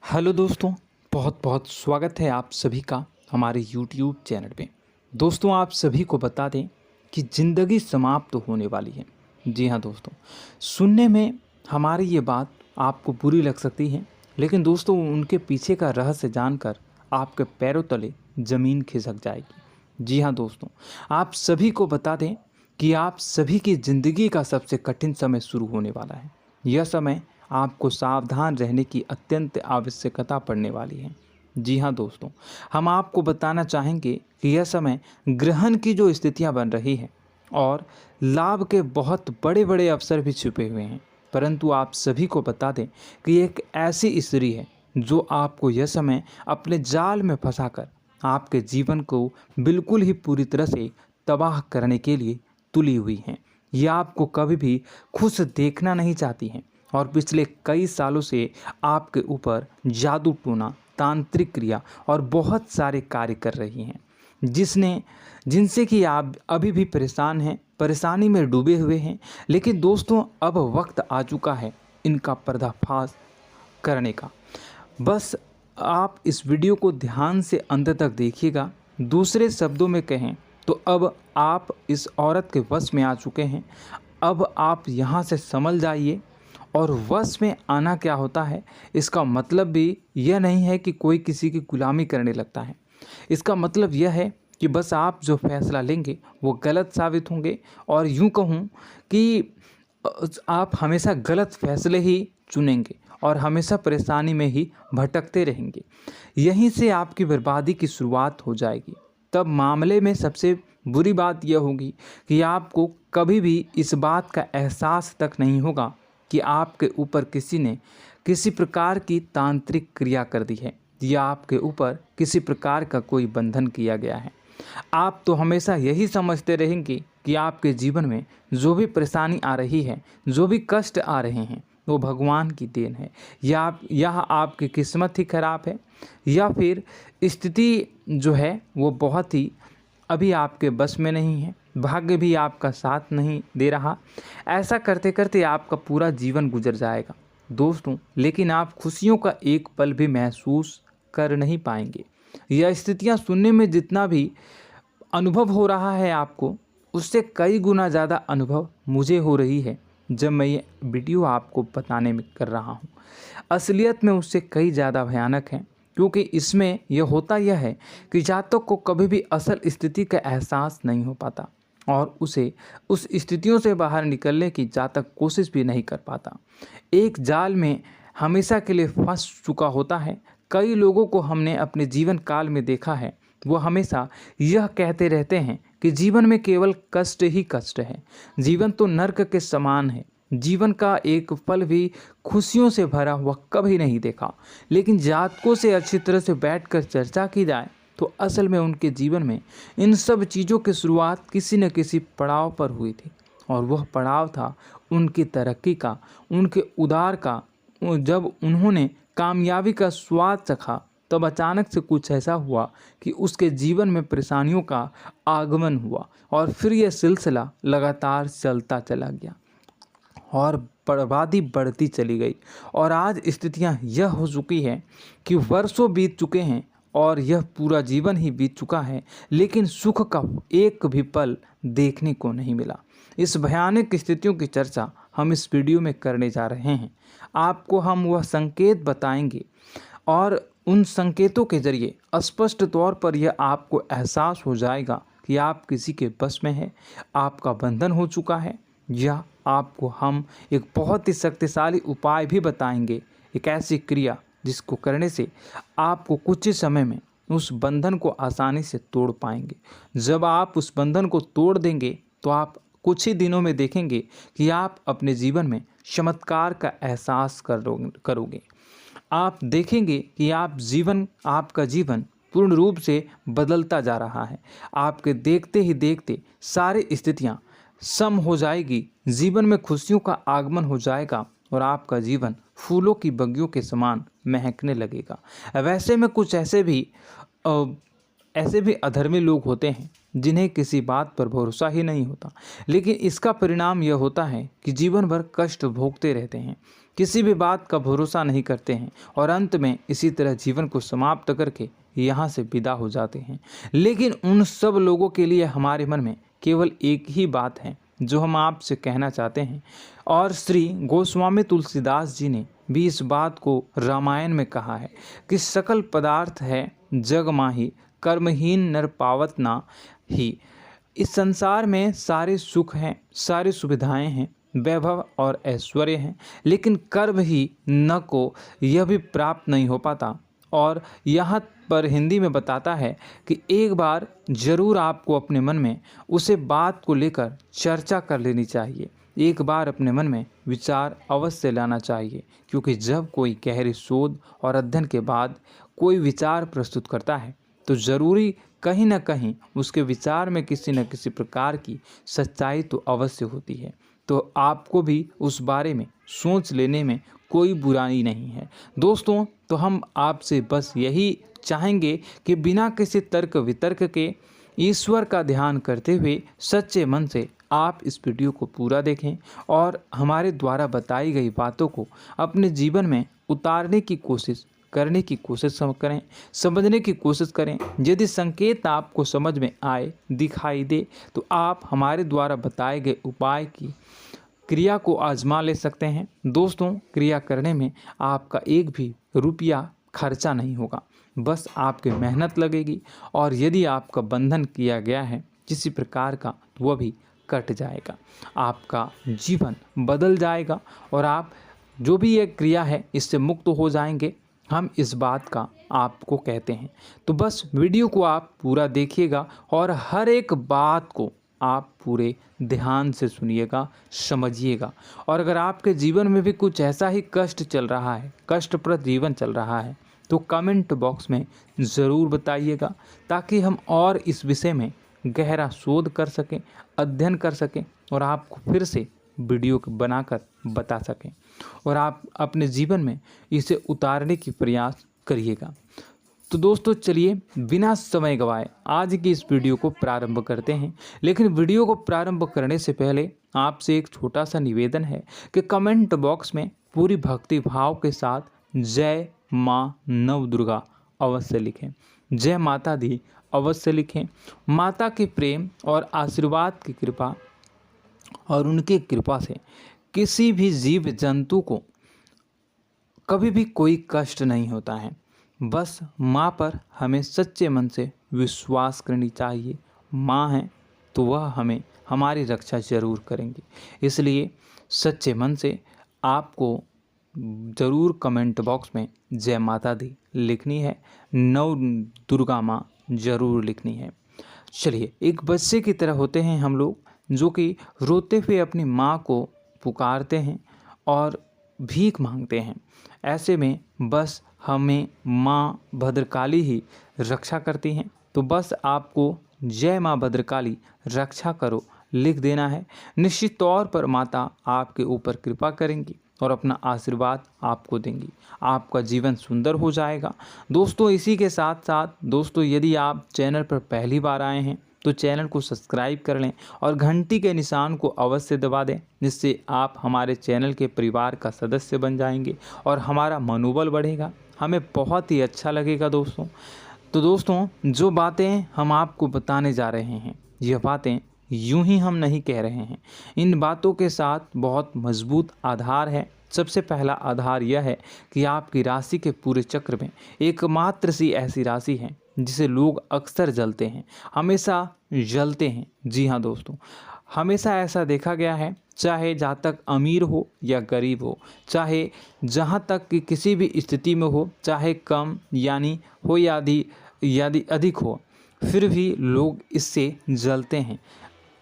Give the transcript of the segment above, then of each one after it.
Hello दोस्तों, बहुत बहुत स्वागत है आप सभी का हमारे YouTube चैनल पे। दोस्तों, आप सभी को बता दें कि ज़िंदगी समाप्त होने वाली है। जी हाँ दोस्तों, सुनने में हमारी ये बात आपको बुरी लग सकती है, लेकिन दोस्तों उनके पीछे का रहस्य जानकर आपके पैरों तले ज़मीन खिसक जाएगी। जी हाँ दोस्तों, आप सभी को बता दें कि आप सभी की ज़िंदगी का सबसे कठिन समय शुरू होने वाला है। यह समय आपको सावधान रहने की अत्यंत आवश्यकता पड़ने वाली है। जी हाँ दोस्तों, हम आपको बताना चाहेंगे कि यह समय ग्रहण की जो स्थितियां बन रही है और लाभ के बहुत बड़े बड़े अवसर भी छुपे हुए हैं। परंतु आप सभी को बता दें कि एक ऐसी स्त्री है जो आपको यह समय अपने जाल में फंसाकर आपके जीवन को बिल्कुल ही पूरी तरह से तबाह करने के लिए तुली हुई हैं। यह आपको कभी भी खुश देखना नहीं चाहती हैं और पिछले कई सालों से आपके ऊपर जादू टोना, तांत्रिक क्रिया और बहुत सारे कार्य कर रही हैं, जिनसे कि आप अभी भी परेशान हैं, परेशानी में डूबे हुए हैं। लेकिन दोस्तों, अब वक्त आ चुका है इनका पर्दाफाश करने का। बस आप इस वीडियो को ध्यान से अंत तक देखिएगा। दूसरे शब्दों में कहें तो अब आप इस औरत के वश में आ चुके हैं। अब आप यहाँ से संभल जाइए। और वश में आना क्या होता है, इसका मतलब भी यह नहीं है कि कोई किसी की गुलामी करने लगता है। इसका मतलब यह है कि बस आप जो फैसला लेंगे वो गलत साबित होंगे, और यूँ कहूँ कि आप हमेशा गलत फैसले ही चुनेंगे और हमेशा परेशानी में ही भटकते रहेंगे। यहीं से आपकी बर्बादी की शुरुआत हो जाएगी। तब मामले में सबसे बुरी बात यह होगी कि आपको कभी भी इस बात का एहसास तक नहीं होगा कि आपके ऊपर किसी ने किसी प्रकार की तांत्रिक क्रिया कर दी है या आपके ऊपर किसी प्रकार का कोई बंधन किया गया है। आप तो हमेशा यही समझते रहेंगे कि आपके जीवन में जो भी परेशानी आ रही है, जो भी कष्ट आ रहे हैं, वो भगवान की देन है, या आपकी किस्मत ही खराब है, या फिर स्थिति जो है वो बहुत ही अभी आपके बस में नहीं है, भाग्य भी आपका साथ नहीं दे रहा। ऐसा करते करते आपका पूरा जीवन गुजर जाएगा दोस्तों, लेकिन आप खुशियों का एक पल भी महसूस कर नहीं पाएंगे। यह स्थितियां सुनने में जितना भी अनुभव हो रहा है आपको, उससे कई गुना ज़्यादा अनुभव मुझे हो रही है जब मैं ये वीडियो आपको बताने में कर रहा हूँ। असलियत में उससे कई ज़्यादा भयानक है, क्योंकि इसमें यह होता यह है कि जातक को कभी भी असल स्थिति का एहसास नहीं हो पाता और उसे उस स्थितियों से बाहर निकलने की जातक कोशिश भी नहीं कर पाता। एक जाल में हमेशा के लिए फंस चुका होता है। कई लोगों को हमने अपने जीवन काल में देखा है, वो हमेशा यह कहते रहते हैं कि जीवन में केवल कष्ट ही कष्ट है, जीवन तो नर्क के समान है, जीवन का एक पल भी खुशियों से भरा हुआ कभी नहीं देखा। लेकिन जातकों से अच्छी तरह से बैठकर चर्चा की जाए तो असल में उनके जीवन में इन सब चीज़ों की शुरुआत किसी न किसी पड़ाव पर हुई थी, और वह पड़ाव था उनकी तरक्की का, उनके उदार का। जब उन्होंने कामयाबी का स्वाद चखा, तब अचानक से कुछ ऐसा हुआ कि उसके जीवन में परेशानियों का आगमन हुआ, और फिर यह सिलसिला लगातार चलता चला गया और बर्बादी बढ़ती चली गई। और आज स्थितियां यह हो चुकी है कि वर्षों बीत चुके हैं और यह पूरा जीवन ही बीत चुका है, लेकिन सुख का एक भी पल देखने को नहीं मिला। इस भयानक स्थितियों की चर्चा हम इस वीडियो में करने जा रहे हैं। आपको हम वह संकेत बताएंगे और उन संकेतों के जरिए स्पष्ट तौर पर यह आपको एहसास हो जाएगा कि आप किसी के बस में हैं, आपका बंधन हो चुका है, या आपको हम एक बहुत ही शक्तिशाली उपाय भी बताएंगे, एक ऐसी क्रिया जिसको करने से आपको कुछ ही समय में उस बंधन को आसानी से तोड़ पाएंगे। जब आप उस बंधन को तोड़ देंगे तो आप कुछ ही दिनों में देखेंगे कि आप अपने जीवन में चमत्कार का एहसास करोगे। आप देखेंगे कि आपका जीवन पूर्ण रूप से बदलता जा रहा है। आपके देखते ही देखते सारी स्थितियां सम हो जाएगी, जीवन में खुशियों का आगमन हो जाएगा और आपका जीवन फूलों की बगियों के समान महकने लगेगा। वैसे में कुछ ऐसे भी अधर्मी लोग होते हैं जिन्हें किसी बात पर भरोसा ही नहीं होता, लेकिन इसका परिणाम यह होता है कि जीवन भर कष्ट भोगते रहते हैं, किसी भी बात का भरोसा नहीं करते हैं और अंत में इसी तरह जीवन को समाप्त करके यहाँ से विदा हो जाते हैं। लेकिन उन सब लोगों के लिए हमारे मन में केवल एक ही बात है जो हम आपसे कहना चाहते हैं, और श्री गोस्वामी तुलसीदास जी ने भी इस बात को रामायण में कहा है कि सकल पदार्थ है जग माही, कर्महीन नर पावत ना ही। इस संसार में सारे सुख हैं, सारी सुविधाएं हैं, वैभव और ऐश्वर्य हैं, लेकिन कर्म ही न को यह भी प्राप्त नहीं हो पाता। और यहाँ पर हिंदी में बताता है कि एक बार जरूर आपको अपने मन में उसे बात को लेकर चर्चा कर लेनी चाहिए, एक बार अपने मन में विचार अवश्य लाना चाहिए, क्योंकि जब कोई गहरी शोध और अध्ययन के बाद कोई विचार प्रस्तुत करता है तो ज़रूरी कहीं ना कहीं उसके विचार में किसी न किसी प्रकार की सच्चाई तो अवश्य होती है। तो आपको भी उस बारे में सोच लेने में कोई बुराई नहीं है। दोस्तों, तो हम आपसे बस यही चाहेंगे कि बिना किसी तर्क वितर्क के ईश्वर का ध्यान करते हुए सच्चे मन से आप इस वीडियो को पूरा देखें और हमारे द्वारा बताई गई बातों को अपने जीवन में उतारने की कोशिश करने की कोशिश करें, समझने की कोशिश करें। यदि संकेत आपको समझ में आए, दिखाई दे, तो आप हमारे द्वारा बताए गए उपाय की क्रिया को आजमा ले सकते हैं। दोस्तों, क्रिया करने में आपका एक भी रुपया खर्चा नहीं होगा, बस आपकी मेहनत लगेगी, और यदि आपका बंधन किया गया है किसी प्रकार का तो वह भी कट जाएगा, आपका जीवन बदल जाएगा और आप जो भी ये क्रिया है इससे मुक्त हो जाएंगे। हम इस बात का आपको कहते हैं। तो बस वीडियो को आप पूरा देखिएगा और हर एक बात को आप पूरे ध्यान से सुनिएगा, समझिएगा। और अगर आपके जीवन में भी कुछ ऐसा ही कष्ट चल रहा है, कष्टप्रद जीवन चल रहा है, तो कमेंट बॉक्स में ज़रूर बताइएगा, ताकि हम और इस विषय में गहरा शोध कर सकें, अध्ययन कर सकें और आपको फिर से वीडियो बनाकर बता सकें और आप अपने जीवन में इसे उतारने की प्रयास करिएगा। तो दोस्तों, चलिए बिना समय गवाए आज की इस वीडियो को प्रारंभ करते हैं। लेकिन वीडियो को प्रारंभ करने से पहले आपसे एक छोटा सा निवेदन है कि कमेंट बॉक्स में पूरी भक्ति भाव के साथ जय माँ नव दुर्गा अवश्य लिखें, जय माता दी अवश्य लिखें। माता के प्रेम और आशीर्वाद की कृपा और उनकी कृपा से किसी भी जीव जंतु को कभी भी कोई कष्ट नहीं होता है। बस माँ पर हमें सच्चे मन से विश्वास करनी चाहिए। माँ है तो वह हमें हमारी रक्षा जरूर करेंगी। इसलिए सच्चे मन से आपको ज़रूर कमेंट बॉक्स में जय माता दी लिखनी है, नव दुर्गा माँ ज़रूर लिखनी है। चलिए, एक बच्चे की तरह होते हैं हम लोग, जो कि रोते हुए अपनी माँ को पुकारते हैं और भीख मांगते हैं। ऐसे में बस हमें माँ भद्रकाली ही रक्षा करती हैं। तो बस आपको जय माँ भद्रकाली रक्षा करो लिख देना है। निश्चित तौर पर माता आपके ऊपर कृपा करेंगी और अपना आशीर्वाद आपको देंगी, आपका जीवन सुंदर हो जाएगा। दोस्तों, इसी के साथ साथ दोस्तों, यदि आप चैनल पर पहली बार आए हैं तो चैनल को सब्सक्राइब कर लें और घंटी के निशान को अवश्य दबा दें, जिससे आप हमारे चैनल के परिवार का सदस्य बन जाएंगे और हमारा मनोबल बढ़ेगा, हमें बहुत ही अच्छा लगेगा दोस्तों। तो दोस्तों, जो बातें हम आपको बताने जा रहे हैं, यह बातें यूं ही हम नहीं कह रहे हैं। इन बातों के साथ बहुत मजबूत आधार है। सबसे पहला आधार यह है कि आपकी राशि के पूरे चक्र में एकमात्र सी ऐसी राशि है जिसे लोग अक्सर जलते हैं, हमेशा जलते हैं। जी हाँ दोस्तों, हमेशा ऐसा देखा गया है, चाहे जहाँ तक अमीर हो या गरीब हो, चाहे जहाँ तक कि किसी भी स्थिति में हो, चाहे कम यानी हो या अधिक हो, फिर भी लोग इससे जलते हैं।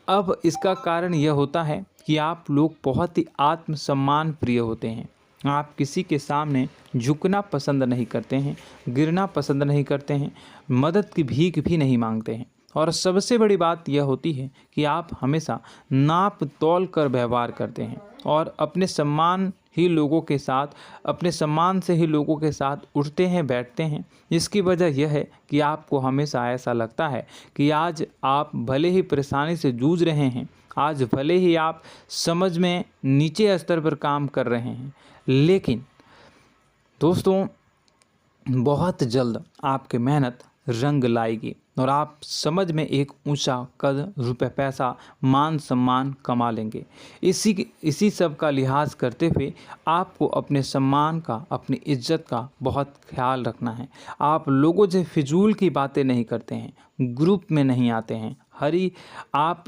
अब इसका कारण यह होता है कि आप लोग बहुत ही आत्मसम्मान प्रिय होते हैं। आप किसी के सामने झुकना पसंद नहीं करते हैं, गिरना पसंद नहीं करते हैं, मदद की भीख भी नहीं मांगते हैं और सबसे बड़ी बात यह होती है कि आप हमेशा नाप तौल कर व्यवहार करते हैं और अपने सम्मान से ही लोगों के साथ उठते हैं बैठते हैं। इसकी वजह यह है कि आपको हमेशा ऐसा लगता है कि आज आप भले ही परेशानी से जूझ रहे हैं, आज भले ही आप समझ में नीचे स्तर पर काम कर रहे हैं, लेकिन दोस्तों बहुत जल्द आपकी मेहनत रंग लाएगी और आप समझ में एक ऊंचा कद, रुपए, पैसा, मान सम्मान कमा लेंगे। इसी सब का लिहाज करते हुए आपको अपने सम्मान का, अपनी इज्जत का बहुत ख्याल रखना है। आप लोगों से फिजूल की बातें नहीं करते हैं, ग्रुप में नहीं आते हैं, आप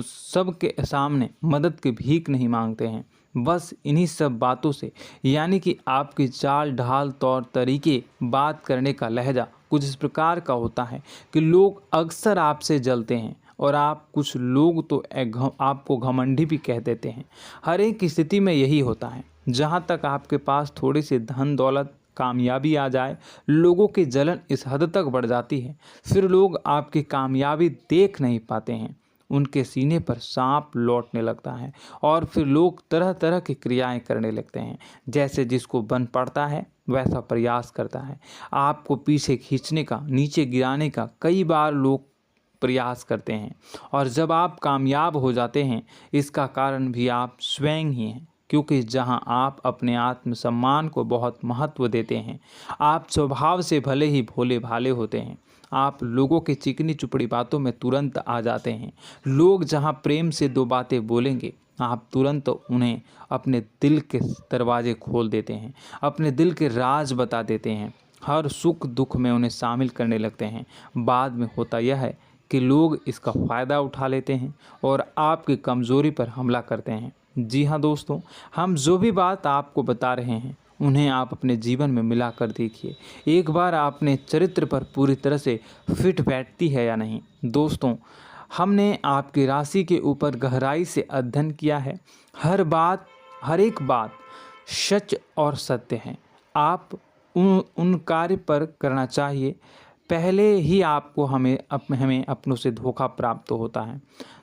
सबके सामने मदद की भीख नहीं मांगते हैं। बस इन्हीं सब बातों से, यानी कि आपकी चाल ढाल, तौर तरीके, बात करने का लहजा कुछ इस प्रकार का होता है कि लोग अक्सर आपसे जलते हैं और कुछ लोग तो आपको घमंडी भी कह देते हैं। हर एक स्थिति में यही होता है। जहाँ तक आपके पास थोड़ी सी धन दौलत, कामयाबी आ जाए, लोगों की जलन इस हद तक बढ़ जाती है, फिर लोग आपकी कामयाबी देख नहीं पाते हैं, उनके सीने पर सांप लौटने लगता है और फिर लोग तरह तरह की क्रियाएं करने लगते हैं। जैसे जिसको बन पड़ता है वैसा प्रयास करता है। आपको पीछे खींचने का, नीचे गिराने का कई बार लोग प्रयास करते हैं और जब आप कामयाब हो जाते हैं, इसका कारण भी आप स्वयं ही हैं। क्योंकि जहां आप अपने आत्मसम्मान को बहुत महत्व देते हैं, आप स्वभाव से भले ही भोले भाले होते हैं, आप लोगों की चिकनी चुपड़ी बातों में तुरंत आ जाते हैं। लोग जहां प्रेम से दो बातें बोलेंगे, आप तुरंत उन्हें अपने दिल के दरवाजे खोल देते हैं, अपने दिल के राज बता देते हैं, हर सुख दुख में उन्हें शामिल करने लगते हैं। बाद में होता यह है कि लोग इसका फ़ायदा उठा लेते हैं और आपकी कमज़ोरी पर हमला करते हैं। जी हाँ दोस्तों, हम जो भी बात आपको बता रहे हैं उन्हें आप अपने जीवन में मिला कर देखिए। एक बार आपने चरित्र पर पूरी तरह से फिट बैठती है या नहीं। दोस्तों, हमने आपकी राशि के ऊपर गहराई से अध्ययन किया है। हर एक बात सच और सत्य है। आप उन कार्य पर करना चाहिए, पहले ही आपको हमें अपनों से धोखा प्राप्त होता है।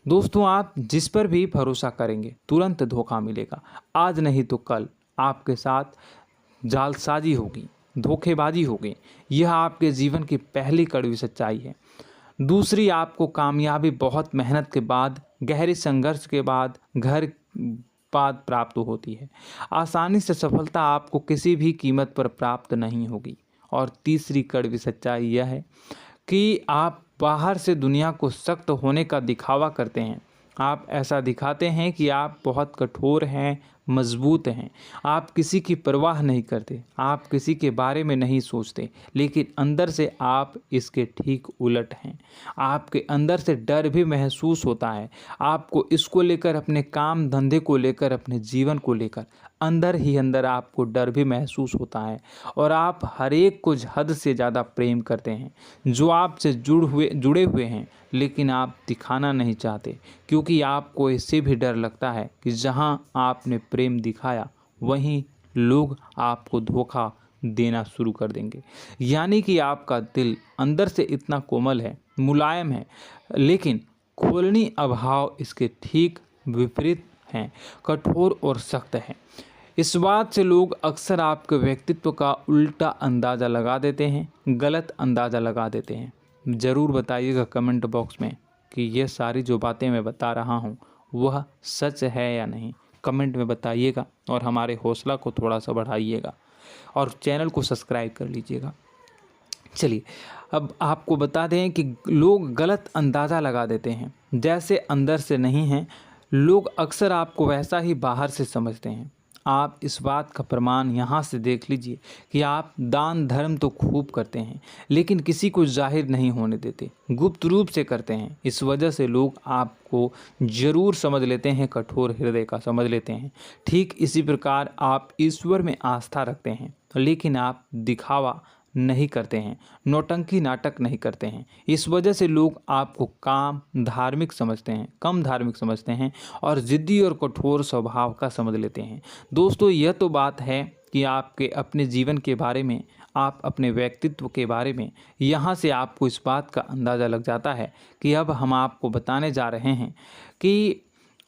दोस्तों, आप जिस पर भी भरोसा करेंगे तुरंत धोखा मिलेगा। आज नहीं तो कल आपके साथ जालसाजी होगी, धोखेबाजी होगी। यह आपके जीवन की पहली कड़वी सच्चाई है। दूसरी, आपको कामयाबी बहुत मेहनत के बाद, गहरे संघर्ष के बाद प्राप्त होती है। आसानी से सफलता आपको किसी भी कीमत पर प्राप्त नहीं होगी। और तीसरी कड़वी सच्चाई यह है कि आप बाहर से दुनिया को सख्त होने का दिखावा करते हैं। आप ऐसा दिखाते हैं कि आप बहुत कठोर हैं, मजबूत हैं, आप किसी की परवाह नहीं करते, आप किसी के बारे में नहीं सोचते, लेकिन अंदर से आप इसके ठीक उलट हैं। आपके अंदर से डर भी महसूस होता है। आपको इसको लेकर, अपने काम धंधे को लेकर, अपने जीवन को लेकर अंदर ही अंदर आपको डर भी महसूस होता है और आप हर एक को हद से ज़्यादा प्रेम करते हैं, जो आपसे जुड़े हुए हैं, लेकिन आप दिखाना नहीं चाहते, क्योंकि आपको इससे भी डर लगता है कि जहां आपने प्रेम दिखाया वहीं लोग आपको धोखा देना शुरू कर देंगे। यानी कि आपका दिल अंदर से इतना कोमल है, मुलायम है, लेकिन खोलनी अभाव इसके ठीक विपरीत हैं, कठोर और सख्त हैं। इस बात से लोग अक्सर आपके व्यक्तित्व का उल्टा अंदाज़ा लगा देते हैं, गलत अंदाज़ा लगा देते हैं। ज़रूर बताइएगा कमेंट बॉक्स में कि ये सारी जो बातें मैं बता रहा हूँ वह सच है या नहीं। कमेंट में बताइएगा और हमारे हौसला को थोड़ा सा बढ़ाइएगा और चैनल को सब्सक्राइब कर लीजिएगा। चलिए, अब आपको बता दें कि लोग गलत अंदाज़ा लगा देते हैं। जैसे अंदर से नहीं हैं, लोग अक्सर आपको वैसा ही बाहर से समझते हैं। आप इस बात का प्रमाण यहाँ से देख लीजिए कि आप दान धर्म तो खूब करते हैं, लेकिन किसी को जाहिर नहीं होने देते, गुप्त रूप से करते हैं। इस वजह से लोग आपको ज़रूर समझ लेते हैं, कठोर हृदय का समझ लेते हैं। ठीक इसी प्रकार आप ईश्वर में आस्था रखते हैं, लेकिन आप दिखावा नहीं करते हैं, नौटंकी नाटक नहीं करते हैं। इस वजह से लोग आपको कम धार्मिक समझते हैं और ज़िद्दी और कठोर स्वभाव का समझ लेते हैं। दोस्तों, यह तो बात है कि आपके अपने जीवन के बारे में, आप अपने व्यक्तित्व के बारे में, यहाँ से आपको इस बात का अंदाज़ा लग जाता है कि अब हम आपको बताने जा रहे हैं कि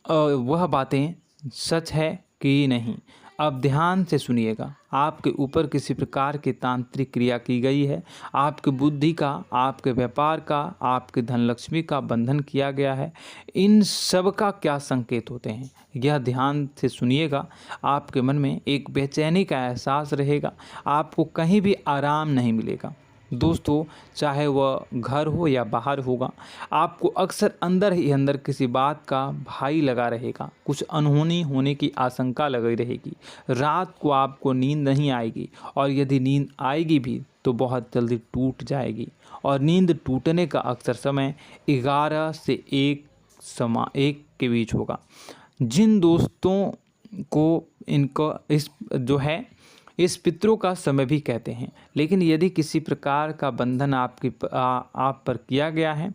वह बातें सच है कि नहीं। अब ध्यान से सुनिएगा। आपके ऊपर किसी प्रकार की तांत्रिक क्रिया की गई है, आपकी बुद्धि का, आपके व्यापार का, आपके धनलक्ष्मी का बंधन किया गया है। इन सब का क्या संकेत होते हैं, यह ध्यान से सुनिएगा। आपके मन में एक बेचैनी का एहसास रहेगा, आपको कहीं भी आराम नहीं मिलेगा। दोस्तों, चाहे वह घर हो या बाहर होगा, आपको अक्सर अंदर ही अंदर किसी बात का भय लगा रहेगा, कुछ अनहोनी होने की आशंका लगी रहेगी। रात को आपको नींद नहीं आएगी, और यदि नींद आएगी भी तो बहुत जल्दी टूट जाएगी। और नींद टूटने का अक्सर समय 11 से 1 के बीच होगा। जिन दोस्तों को इनको इस पितरों का समय भी कहते हैं। लेकिन यदि किसी प्रकार का बंधन आप पर किया गया है,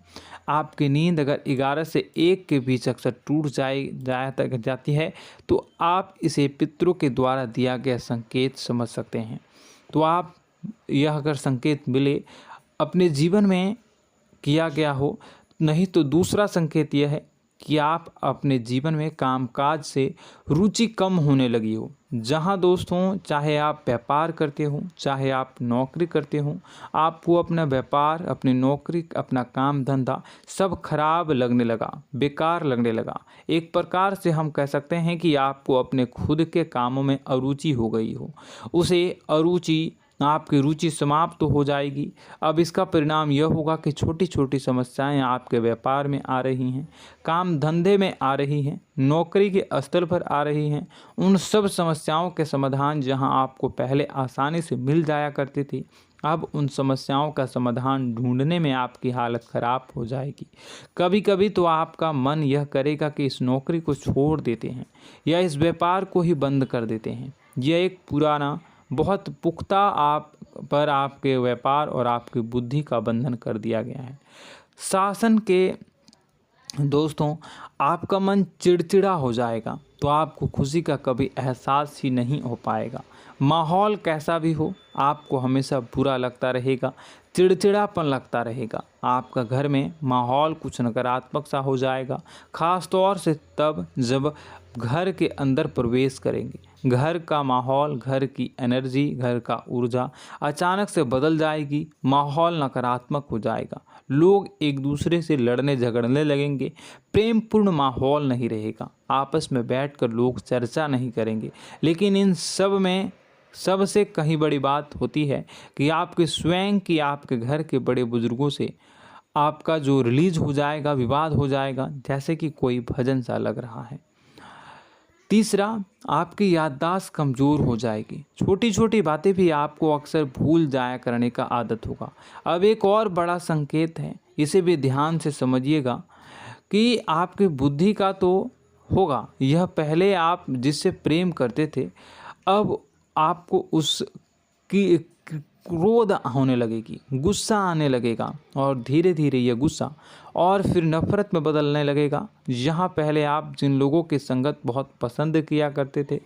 आपकी नींद अगर 11 से 1 के बीच अक्सर टूट जाती है, तो आप इसे पितरों के द्वारा दिया गया संकेत समझ सकते हैं। तो आप यह अगर संकेत मिले अपने जीवन में किया गया हो, नहीं तो दूसरा संकेत यह है कि आप अपने जीवन में कामकाज से रुचि कम होने लगी हो। जहां दोस्तों, चाहे आप व्यापार करते हो, चाहे आप नौकरी करते हो, आपको अपना व्यापार, अपनी नौकरी, अपना काम धंधा सब खराब लगने लगा, बेकार लगने लगा। एक प्रकार से हम कह सकते हैं कि आपको अपने खुद के कामों में अरुचि हो गई हो। उसे अरुचि, आपकी रुचि समाप्त तो हो जाएगी। अब इसका परिणाम यह होगा कि छोटी छोटी समस्याएं आपके व्यापार में आ रही हैं, काम धंधे में आ रही हैं, नौकरी के स्तर पर आ रही हैं। उन सब समस्याओं के समाधान जहां आपको पहले आसानी से मिल जाया करती थी, अब उन समस्याओं का समाधान ढूंढने में आपकी हालत ख़राब हो जाएगी। कभी कभी तो आपका मन यह करेगा कि इस नौकरी को छोड़ देते हैं या इस व्यापार को ही बंद कर देते हैं। यह एक पुराना, बहुत पुख्ता आपके व्यापार और आपकी बुद्धि का बंधन कर दिया गया है। शासन के दोस्तों, आपका मन चिड़चिड़ा हो जाएगा, तो आपको खुशी का कभी एहसास ही नहीं हो पाएगा। माहौल कैसा भी हो, आपको हमेशा बुरा लगता रहेगा, चिड़चिड़ापन लगता रहेगा। आपका घर में माहौल कुछ नकारात्मक सा हो जाएगा, ख़ास तौर से तब जब घर के अंदर प्रवेश करेंगे। घर का माहौल, घर की एनर्जी, घर का ऊर्जा अचानक से बदल जाएगी, माहौल नकारात्मक हो जाएगा। लोग एक दूसरे से लड़ने झगड़ने लगेंगे, प्रेमपूर्ण माहौल नहीं रहेगा, आपस में बैठकर लोग चर्चा नहीं करेंगे। लेकिन इन सब में सबसे कहीं बड़ी बात होती है कि आपके स्वयं की, आपके घर के बड़े बुजुर्गों से आपका जो रिलीज हो जाएगा, विवाद हो जाएगा, जैसे कि कोई भजन सा लग रहा है। तीसरा, आपकी याददाश्त कमज़ोर हो जाएगी, छोटी छोटी बातें भी आपको अक्सर भूल जाया करने का आदत होगा। अब एक और बड़ा संकेत है, इसे भी ध्यान से समझिएगा कि आपकी बुद्धि का तो होगा, यह पहले आप जिससे प्रेम करते थे, अब आपको उसकी क्रोध होने लगेगी, गुस्सा आने लगेगा, और धीरे धीरे यह गुस्सा और फिर नफरत में बदलने लगेगा। यहाँ पहले आप जिन लोगों की संगत बहुत पसंद किया करते थे,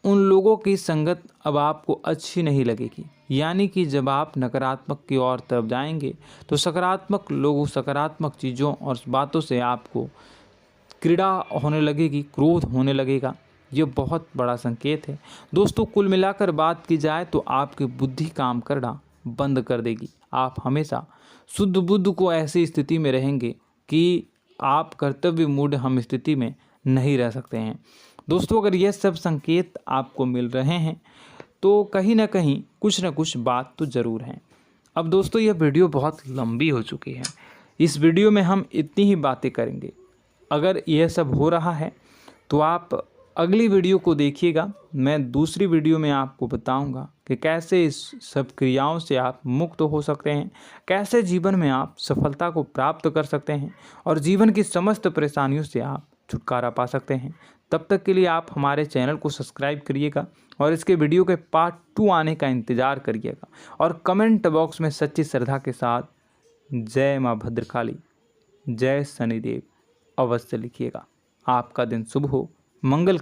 उन लोगों की संगत अब आपको अच्छी नहीं लगेगी। यानी कि जब आप नकारात्मक की ओर तरफ जाएंगे, तो सकारात्मक लोगों, सकारात्मक चीज़ों और बातों से आपको क्रीड़ा होने लगेगी, क्रोध होने लगेगा। ये बहुत बड़ा संकेत है दोस्तों। कुल मिलाकर बात की जाए तो आपकी बुद्धि काम करना बंद कर देगी। आप हमेशा शुद्ध बुद्ध को ऐसी स्थिति में रहेंगे कि आप कर्तव्य मूढ़ हम स्थिति में नहीं रह सकते हैं। दोस्तों, अगर ये सब संकेत आपको मिल रहे हैं तो कहीं ना कहीं कुछ ना कुछ बात तो ज़रूर है। अब दोस्तों, यह वीडियो बहुत लंबी हो चुकी है, इस वीडियो में हम इतनी ही बातें करेंगे। अगर यह सब हो रहा है तो आप अगली वीडियो को देखिएगा। मैं दूसरी वीडियो में आपको बताऊंगा कि कैसे इस सब क्रियाओं से आप मुक्त हो सकते हैं, कैसे जीवन में आप सफलता को प्राप्त कर सकते हैं और जीवन की समस्त परेशानियों से आप छुटकारा पा सकते हैं। तब तक के लिए आप हमारे चैनल को सब्सक्राइब करिएगा और इसके वीडियो के पार्ट 2 आने का इंतज़ार करिएगा। और कमेंट बॉक्स में सच्ची श्रद्धा के साथ जय माँ भद्रकाली, जय शनिदेव अवश्य लिखिएगा। आपका दिन शुभ हो, मंगल